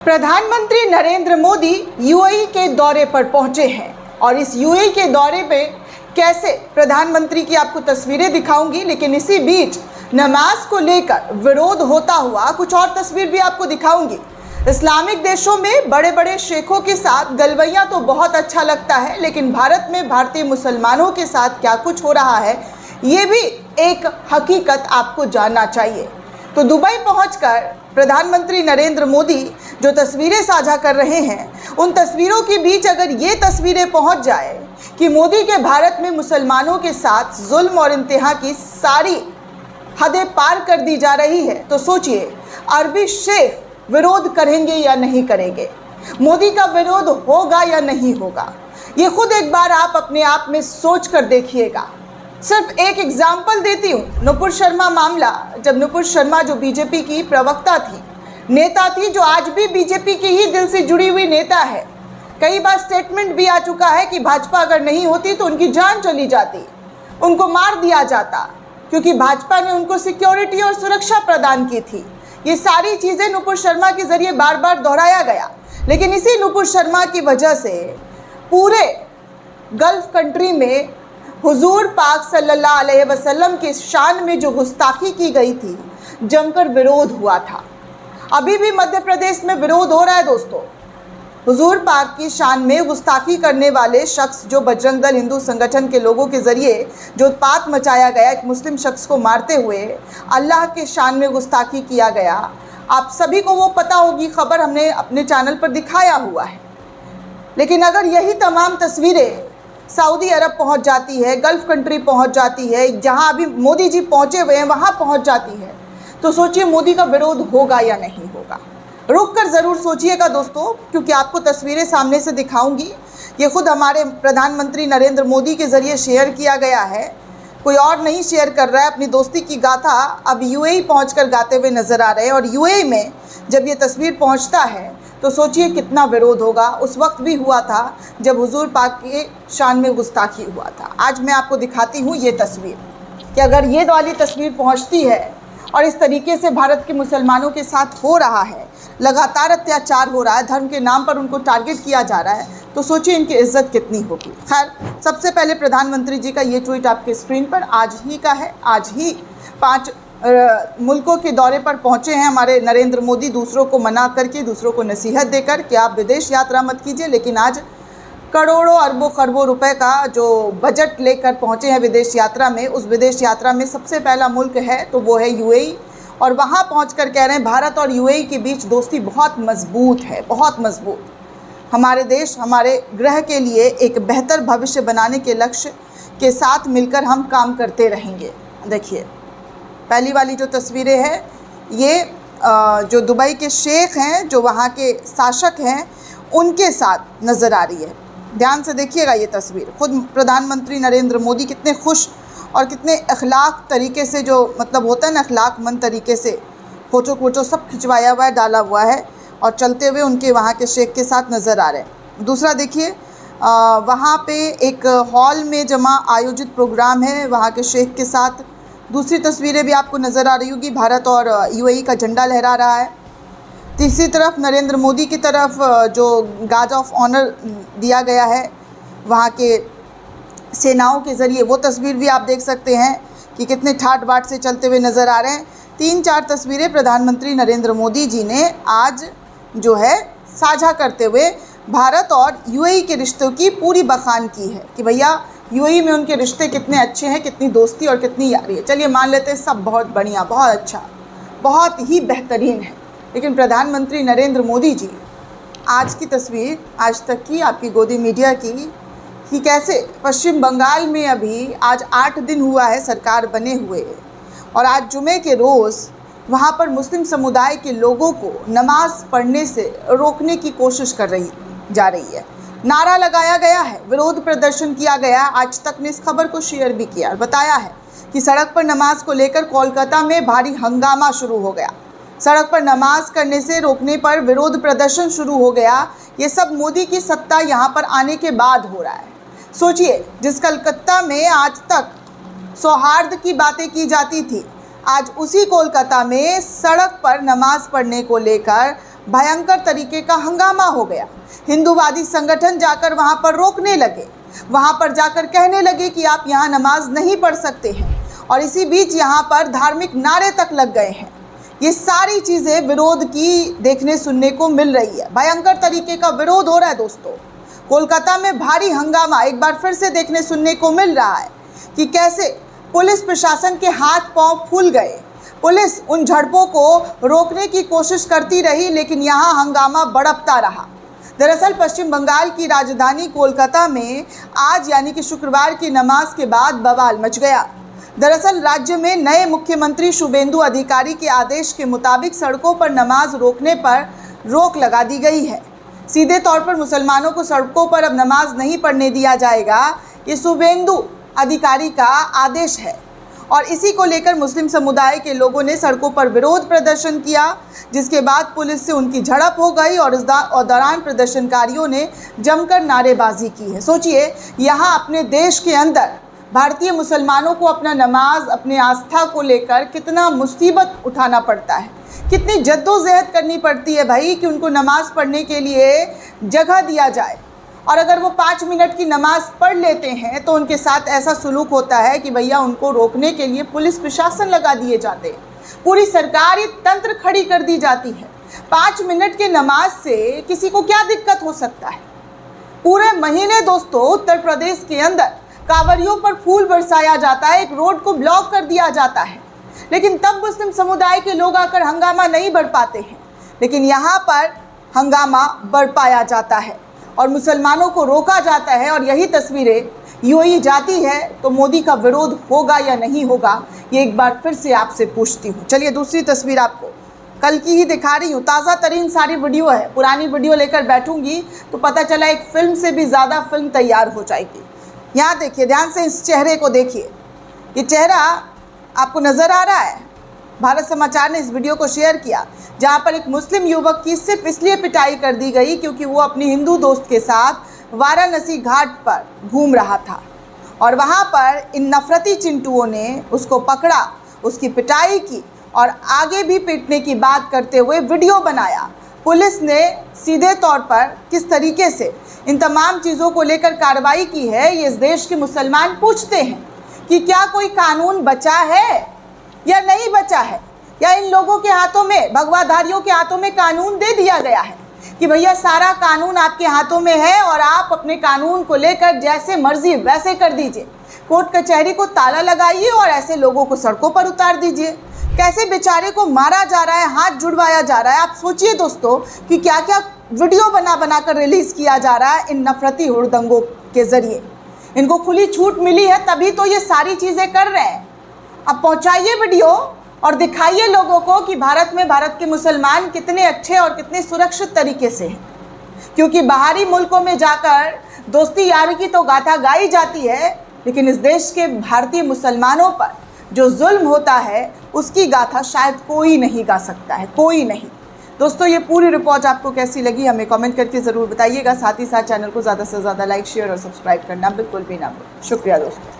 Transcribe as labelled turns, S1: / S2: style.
S1: प्रधानमंत्री नरेंद्र मोदी यूएई के दौरे पर पहुंचे हैं और इस यूएई के दौरे पे कैसे प्रधानमंत्री की आपको तस्वीरें दिखाऊंगी, लेकिन इसी बीच नमाज को लेकर विरोध होता हुआ कुछ और तस्वीर भी आपको दिखाऊंगी। इस्लामिक देशों में बड़े बड़े शेखों के साथ गलवैया तो बहुत अच्छा लगता है, लेकिन भारत में भारतीय मुसलमानों के साथ क्या कुछ हो रहा है ये भी एक हकीकत आपको जानना चाहिए। तो दुबई पहुंचकर प्रधानमंत्री नरेंद्र मोदी जो तस्वीरें साझा कर रहे हैं, उन तस्वीरों के बीच अगर ये तस्वीरें पहुंच जाए कि मोदी के भारत में मुसलमानों के साथ जुल्म और इंतहा की सारी हदें पार कर दी जा रही है, तो सोचिए अरबी शेख विरोध करेंगे या नहीं करेंगे, मोदी का विरोध होगा या नहीं होगा। ये खुद एक बार आप अपने आप में सोच कर देखिएगा। सिर्फ एक एग्जाम्पल देती हूँ, नुपुर शर्मा मामला। जब नुपुर शर्मा जो बीजेपी की प्रवक्ता थी, नेता थी, जो आज भी बीजेपी के ही दिल से जुड़ी हुई नेता है, कई बार स्टेटमेंट भी आ चुका है कि भाजपा अगर नहीं होती तो उनकी जान चली जाती, उनको मार दिया जाता, क्योंकि भाजपा ने उनको सिक्योरिटी और सुरक्षा प्रदान की थी। ये सारी चीज़ें नुपुर शर्मा के जरिए बार बार दोहराया गया, लेकिन इसी नुपुर शर्मा की वजह से पूरे गल्फ कंट्री में हुजूर पाक सल्लल्लाहु अलैहि वसल्लम के शान में जो गुस्ताखी की गई थी, जमकर विरोध हुआ था। अभी भी मध्य प्रदेश में विरोध हो रहा है दोस्तों। हुजूर पाक की शान में गुस्ताखी करने वाले शख्स, जो बजरंग दल हिंदू संगठन के लोगों के ज़रिए जो उत्पात मचाया गया, एक मुस्लिम शख्स को मारते हुए अल्लाह के शान में गुस्ताखी किया गया, आप सभी को वो पता होगी, खबर हमने अपने चैनल पर दिखाया हुआ है। लेकिन अगर यही तमाम तस्वीरें सऊदी अरब पहुंच जाती है, गल्फ़ कंट्री पहुंच जाती है, जहां अभी मोदी जी पहुंचे हुए हैं वहां पहुंच जाती है, तो सोचिए मोदी का विरोध होगा या नहीं होगा। रुक कर ज़रूर सोचिएगा दोस्तों, क्योंकि आपको तस्वीरें सामने से दिखाऊंगी। ये खुद हमारे प्रधानमंत्री नरेंद्र मोदी के ज़रिए शेयर किया गया है, कोई और नहीं शेयर कर रहा है। अपनी दोस्ती की गाथा अब यूएई पहुंचकर गाते हुए नज़र आ रहे हैं, और यूएई में जब ये तस्वीर पहुंचता है तो सोचिए कितना विरोध होगा। उस वक्त भी हुआ था जब हुजूर पाक के शान में गुस्ताखी हुआ था। आज मैं आपको दिखाती हूँ ये तस्वीर, कि अगर ये वाली तस्वीर पहुँचती है और इस तरीके से भारत के मुसलमानों के साथ हो रहा है, लगातार अत्याचार हो रहा है, धर्म के नाम पर उनको टारगेट किया जा रहा है, तो सोचिए इनकी इज्जत कितनी होगी। खैर, सबसे पहले प्रधानमंत्री जी का ये ट्वीट आपके स्क्रीन पर आज ही का है। आज ही 5 मुल्कों के दौरे पर पहुंचे हैं हमारे नरेंद्र मोदी, दूसरों को मना करके, दूसरों को नसीहत देकर कि आप विदेश यात्रा मत कीजिए। लेकिन आज करोड़ों अरबों खरबों रुपए का जो बजट लेकर पहुंचे हैं विदेश यात्रा में, उस विदेश यात्रा में सबसे पहला मुल्क है तो वो है यूएई। और वहां पहुंचकर कह रहे हैं भारत और यूएई के बीच दोस्ती बहुत मजबूत है, बहुत मजबूत। हमारे देश हमारे ग्रह के लिए एक बेहतर भविष्य बनाने के लक्ष्य के साथ मिलकर हम काम करते रहेंगे। देखिए पहली वाली जो तस्वीरें हैं, ये जो दुबई के शेख हैं, जो वहाँ के शासक हैं, उनके साथ नज़र आ रही है। ध्यान से देखिएगा ये तस्वीर। खुद प्रधानमंत्री नरेंद्र मोदी कितने खुश और कितने अखलाक तरीके से, जो मतलब होता है ना अखलाकमंद तरीके से, फ़ोटो सब खिंचवाया हुआ है, डाला हुआ है, और चलते हुए उनके वहाँ के शेख के साथ नज़र आ रहे हैं। दूसरा देखिए, वहाँ पे एक हॉल में जमा आयोजित प्रोग्राम है वहाँ के शेख के साथ। दूसरी तस्वीरें भी आपको नज़र आ रही होगी, भारत और यूएई का झंडा लहरा रहा है। तीसरी तरफ नरेंद्र मोदी की तरफ जो गार्ड ऑफ ऑनर दिया गया है वहाँ के सेनाओं के ज़रिए, वो तस्वीर भी आप देख सकते हैं कि कितने ठाट बाट से चलते हुए नज़र आ रहे हैं। 3-4 तस्वीरें प्रधानमंत्री नरेंद्र मोदी जी ने आज जो है साझा करते हुए भारत और यूएई के रिश्तों की पूरी बखान की है कि भैया यूएई में उनके रिश्ते कितने अच्छे हैं, कितनी दोस्ती और कितनी यारी है। चलिए मान लेते हैं सब बहुत बढ़िया, बहुत अच्छा, बहुत ही बेहतरीन है। लेकिन प्रधानमंत्री नरेंद्र मोदी जी आज की तस्वीर, आज तक की आपकी गोदी मीडिया की, कि कैसे पश्चिम बंगाल में अभी आज 8 दिन हुआ है सरकार बने हुए, और आज जुमे के रोज़ वहाँ पर मुस्लिम समुदाय के लोगों को नमाज पढ़ने से रोकने की कोशिश जा रही है। नारा लगाया गया है, विरोध प्रदर्शन किया गया। आज तक ने इस खबर को शेयर भी किया और बताया है कि सड़क पर नमाज को लेकर कोलकाता में भारी हंगामा शुरू हो गया। सड़क पर नमाज करने से रोकने पर विरोध प्रदर्शन शुरू हो गया। ये सब मोदी की सत्ता यहाँ पर आने के बाद हो रहा है। सोचिए, जिस कलकत्ता में आज तक सौहार्द की बातें की जाती थी, आज उसी कोलकाता में सड़क पर नमाज पढ़ने को लेकर भयंकर तरीके का हंगामा हो गया। हिंदूवादी संगठन जाकर वहां पर रोकने लगे, वहां पर जाकर कहने लगे कि आप यहाँ नमाज नहीं पढ़ सकते हैं, और इसी बीच यहाँ पर धार्मिक नारे तक लग गए हैं। ये सारी चीज़ें विरोध की देखने सुनने को मिल रही है। भयंकर तरीके का विरोध हो रहा है दोस्तों। कोलकाता में भारी हंगामा एक बार फिर से देखने सुनने को मिल रहा है कि कैसे पुलिस प्रशासन के हाथ पांव फूल गए। पुलिस उन झड़पों को रोकने की कोशिश करती रही, लेकिन यहाँ हंगामा बढ़ता रहा। दरअसल पश्चिम बंगाल की राजधानी कोलकाता में आज यानी कि शुक्रवार की नमाज के बाद बवाल मच गया। दरअसल राज्य में नए मुख्यमंत्री शुभेंदु अधिकारी के आदेश के मुताबिक सड़कों पर नमाज रोकने पर रोक लगा दी गई है। सीधे तौर पर मुसलमानों को सड़कों पर अब नमाज नहीं पढ़ने दिया जाएगा, ये शुभेंदु अधिकारी का आदेश है। और इसी को लेकर मुस्लिम समुदाय के लोगों ने सड़कों पर विरोध प्रदर्शन किया, जिसके बाद पुलिस से उनकी झड़प हो गई और इस दौरान प्रदर्शनकारियों ने जमकर नारेबाजी की है। सोचिए, यहाँ अपने देश के अंदर भारतीय मुसलमानों को अपना नमाज, अपने आस्था को लेकर कितना मुसीबत उठाना पड़ता है, कितनी जद्दोजहद करनी पड़ती है भाई कि उनको नमाज पढ़ने के लिए जगह दिया जाए। और अगर वो 5 मिनट की नमाज पढ़ लेते हैं तो उनके साथ ऐसा सुलूक होता है कि भैया उनको रोकने के लिए पुलिस प्रशासन लगा दिए जाते हैं, पूरी सरकारी तंत्र खड़ी कर दी जाती है। 5 मिनट की नमाज से किसी को क्या दिक्कत हो सकता है। पूरे महीने दोस्तों उत्तर प्रदेश के अंदर कांवरियों पर फूल बरसाया जाता है, एक रोड को ब्लॉक कर दिया जाता है, लेकिन तब मुस्लिम समुदाय के लोग आकर हंगामा नहीं बढ़ पाते हैं। लेकिन यहाँ पर हंगामा बरपाया जाता है और मुसलमानों को रोका जाता है, और यही तस्वीरें यूएई जाती है तो मोदी का विरोध होगा या नहीं होगा, ये एक बार फिर से आपसे पूछती हूँ। चलिए दूसरी तस्वीर आपको कल की ही दिखा रही हूँ। ताज़ा तरीन सारी वीडियो है, पुरानी वीडियो लेकर बैठूंगी तो पता चला एक फिल्म से भी ज़्यादा फिल्म तैयार हो जाएगी। यहाँ देखिए, ध्यान से इस चेहरे को देखिए, ये चेहरा आपको नज़र आ रहा है। भारत समाचार ने इस वीडियो को शेयर किया जहाँ पर एक मुस्लिम युवक की सिर्फ इसलिए पिटाई कर दी गई क्योंकि वो अपनी हिंदू दोस्त के साथ वाराणसी घाट पर घूम रहा था, और वहाँ पर इन नफरती चिंटुओं ने उसको पकड़ा, उसकी पिटाई की और आगे भी पीटने की बात करते हुए वीडियो बनाया। पुलिस ने सीधे तौर पर किस तरीके से इन तमाम चीज़ों को लेकर कार्रवाई की है, ये इस देश के मुसलमान पूछते हैं कि क्या कोई कानून बचा है या नहीं बचा है, या इन लोगों के हाथों में, भगवाधारियों के हाथों में कानून दे दिया गया है कि भैया सारा कानून आपके हाथों में है और आप अपने कानून को लेकर जैसे मर्जी वैसे कर दीजिए। कोर्ट कचहरी को ताला लगाइए और ऐसे लोगों को सड़कों पर उतार दीजिए। कैसे बेचारे को मारा जा रहा है, हाथ जुड़वाया जा रहा है। आप सोचिए दोस्तों कि क्या क्या वीडियो बना कर रिलीज़ किया जा रहा है इन नफरती हुड़दंगों के ज़रिए। इनको खुली छूट मिली है तभी तो ये सारी चीज़ें कर रहे हैं। अब पहुंचाइए वीडियो और दिखाइए लोगों को कि भारत में भारत के मुसलमान कितने अच्छे और कितने सुरक्षित तरीके से हैं, क्योंकि बाहरी मुल्कों में जाकर दोस्ती यारी की तो गाथा गाई जाती है, लेकिन इस देश के भारतीय मुसलमानों पर जो जुल्म होता है उसकी गाथा शायद कोई नहीं गा सकता है, कोई नहीं। दोस्तों ये पूरी रिपोर्ट आपको कैसी लगी हमें कमेंट करके ज़रूर बताइएगा। साथ ही साथ चैनल को ज़्यादा से ज़्यादा लाइक, शेयर और सब्सक्राइब करना बिल्कुल भी ना भूलें। शुक्रिया दोस्तों।